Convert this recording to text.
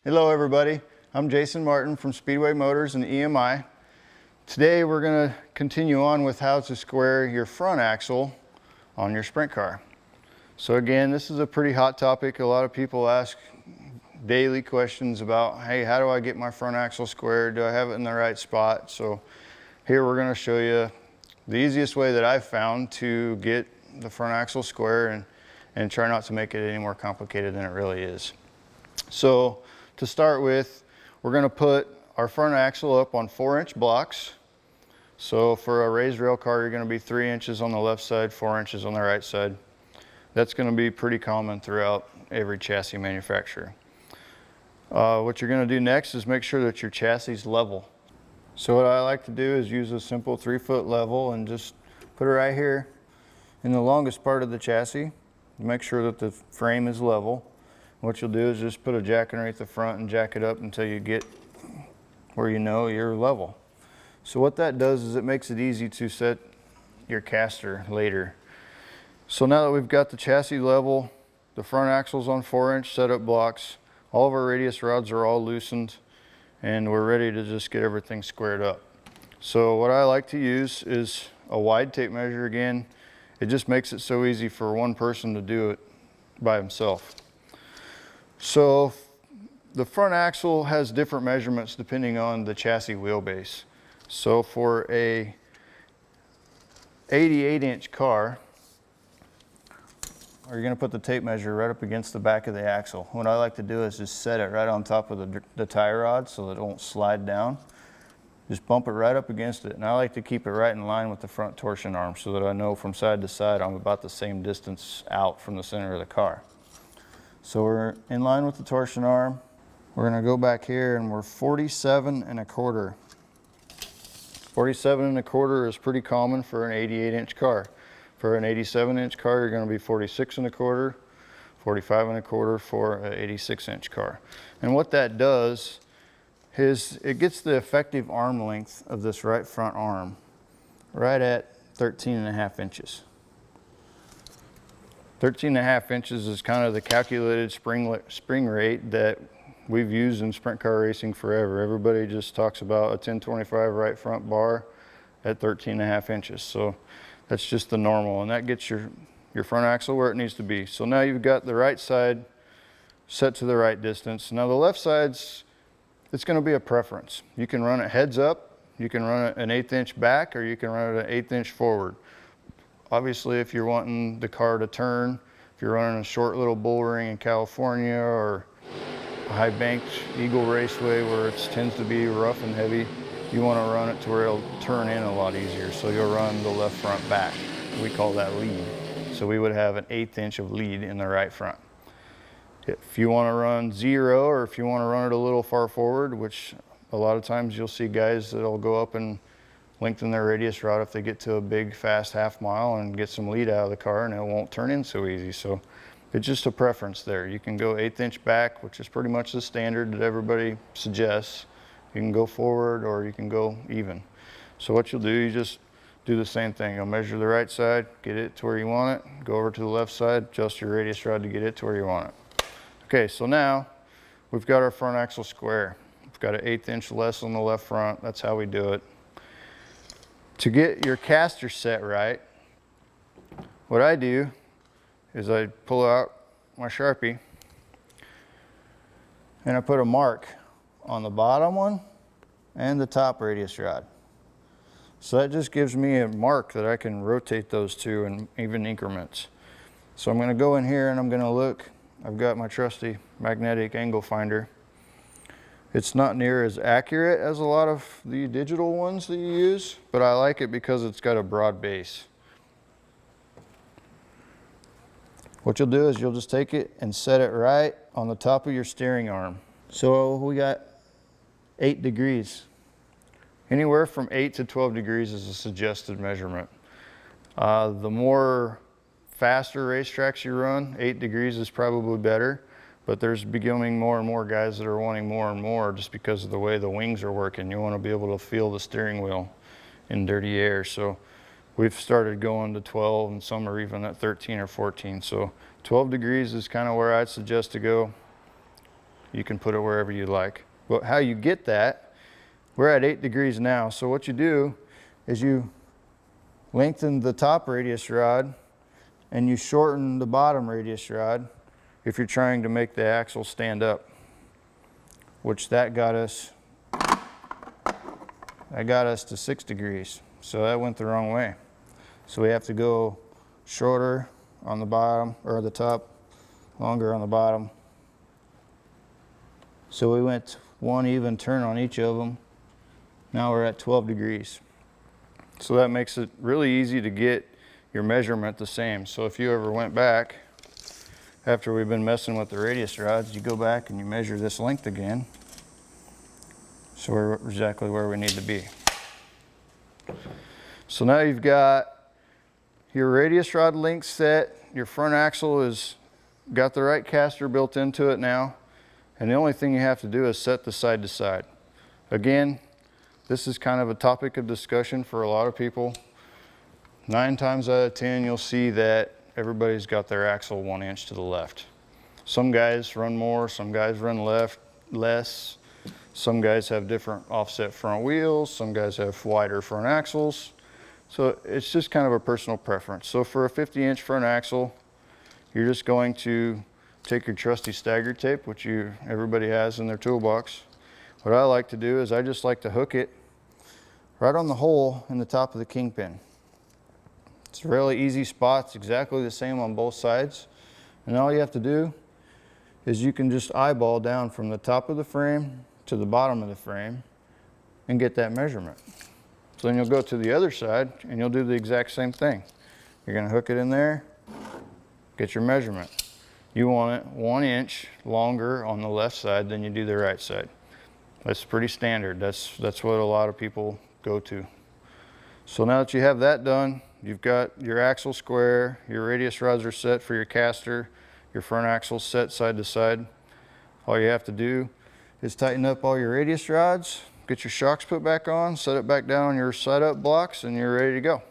Hello everybody, I'm Jason Martin from Speedway Motors and EMI. Today we're going to continue on with how to square your front axle on your sprint car. So again, this is a pretty hot topic. A lot of people ask daily questions about, hey, how do I get my front axle squared? Do I have it in the right spot? So here we're going to show you the easiest way that I've found to get the front axle square and try not to make it any more complicated than it really is. So to start with, we're going to put our front axle up on 4-inch blocks. So for a raised rail car, you're going to be 3 inches on the left side, 4 inches on the right side. That's going to be pretty common throughout every chassis manufacturer. What you're going to do next is make sure that your chassis is level. So what I like to do is use a simple 3-foot level and just put it right here in the longest part of the chassis. Make sure that the frame is level. What you'll do is just put a jack underneath the front and jack it up until you get where you know you're level. So what that does is it makes it easy to set your caster later. So now that we've got the chassis level, the front axle's on 4-inch setup blocks, all of our radius rods are all loosened, and we're ready to just get everything squared up. So what I like to use is a wide tape measure. Again, it just makes it so easy for one person to do it by himself. So the front axle has different measurements depending on the chassis wheelbase. So for a 88-inch car, you're going to put the tape measure right up against the back of the axle. What I like to do is just set it right on top of the tie rod so that it won't slide down. Just bump it right up against it. And I like to keep it right in line with the front torsion arm so that I know from side to side I'm about the same distance out from the center of the car. So we're in line with the torsion arm. We're going to go back here and we're 47 1/4. 47 1/4 is pretty common for an 88-inch car. For an 87-inch car, you're going to be 46 1/4, 45 1/4 for an 86-inch car. And what that does is it gets the effective arm length of this right front arm right at 13.5 inches. 13.5 inches is kind of the calculated spring rate that we've used in sprint car racing forever. Everybody just talks about a 1025 right front bar at 13.5 inches. So that's just the normal, and that gets your front axle where it needs to be. So now you've got the right side set to the right distance. Now the left side's, it's going to be a preference. You can run it heads up, you can run it an 1/8 inch back, or you can run it an 1/8 inch forward. Obviously, if you're wanting the car to turn, if you're running a short little bull ring in California or a high banked Eagle Raceway where it tends to be rough and heavy, you want to run it to where it'll turn in a lot easier. So you'll run the left front back. We call that lead. So we would have an 1/8 inch of lead in the right front. If you want to run 0, or if you want to run it a little far forward, which a lot of times you'll see guys that'll go up and lengthen their radius rod if they get to a big fast half mile and get some lead out of the car, and it won't turn in so easy. So it's just a preference there. You can go 1/8 inch back, which is pretty much the standard that everybody suggests. You can go forward or you can go even. So what you'll do, you just do the same thing. You'll measure the right side, get it to where you want it, go over to the left side, adjust your radius rod to get it to where you want it. Okay, so now we've got our front axle square. We've got an 1/8 inch less on the left front. That's how we do it. To get your caster set right, what I do is I pull out my Sharpie and I put a mark on the bottom one and the top radius rod. So that just gives me a mark that I can rotate those two in even increments. So I'm going to go in here and I'm going to look. I've got my trusty magnetic angle finder. It's not near as accurate as a lot of the digital ones that you use, but I like it because it's got a broad base. What you'll do is you'll just take it and set it right on the top of your steering arm. So we got 8 degrees. Anywhere from 8 to 12 degrees is a suggested measurement. The more faster racetracks you run, 8 degrees is probably better. But there's becoming more and more guys that are wanting more and more just because of the way the wings are working. You want to be able to feel the steering wheel in dirty air. So we've started going to 12, and some are even at 13 or 14. So 12 degrees is kind of where I'd suggest to go. You can put it wherever you like. But how you get that, we're at 8 degrees now. So what you do is you lengthen the top radius rod and you shorten the bottom radius rod if you're trying to make the axle stand up, which that got us to 6 degrees. So that went the wrong way. So we have to go shorter on the bottom, or the top, longer on the bottom. So we went one even turn on each of them. Now we're at 12 degrees. So that makes it really easy to get your measurement the same. So if you ever went back, after we've been messing with the radius rods, you go back and you measure this length again. So we're exactly where we need to be. So now you've got your radius rod length set, your front axle is got the right caster built into it now, and the only thing you have to do is set the side to side. Again, this is kind of a topic of discussion for a lot of people. 9 times out of 10, you'll see that everybody's got their axle 1 inch to the left. Some guys run more, some guys run less. Some guys have different offset front wheels, some guys have wider front axles. So it's just kind of a personal preference. So for a 50-inch front axle, you're just going to take your trusty stagger tape, which everybody has in their toolbox. What I like to do is I just like to hook it right on the hole in the top of the kingpin. It's a really easy spot. It's exactly the same on both sides. And all you have to do is you can just eyeball down from the top of the frame to the bottom of the frame and get that measurement. So then you'll go to the other side and you'll do the exact same thing. You're going to hook it in there, get your measurement. You want it 1 inch longer on the left side than you do the right side. That's pretty standard. That's what a lot of people go to. So now that you have that done, you've got your axle square, your radius rods are set for your caster, your front axle set side to side. All you have to do is tighten up all your radius rods, get your shocks put back on, set it back down on your side up blocks, and you're ready to go.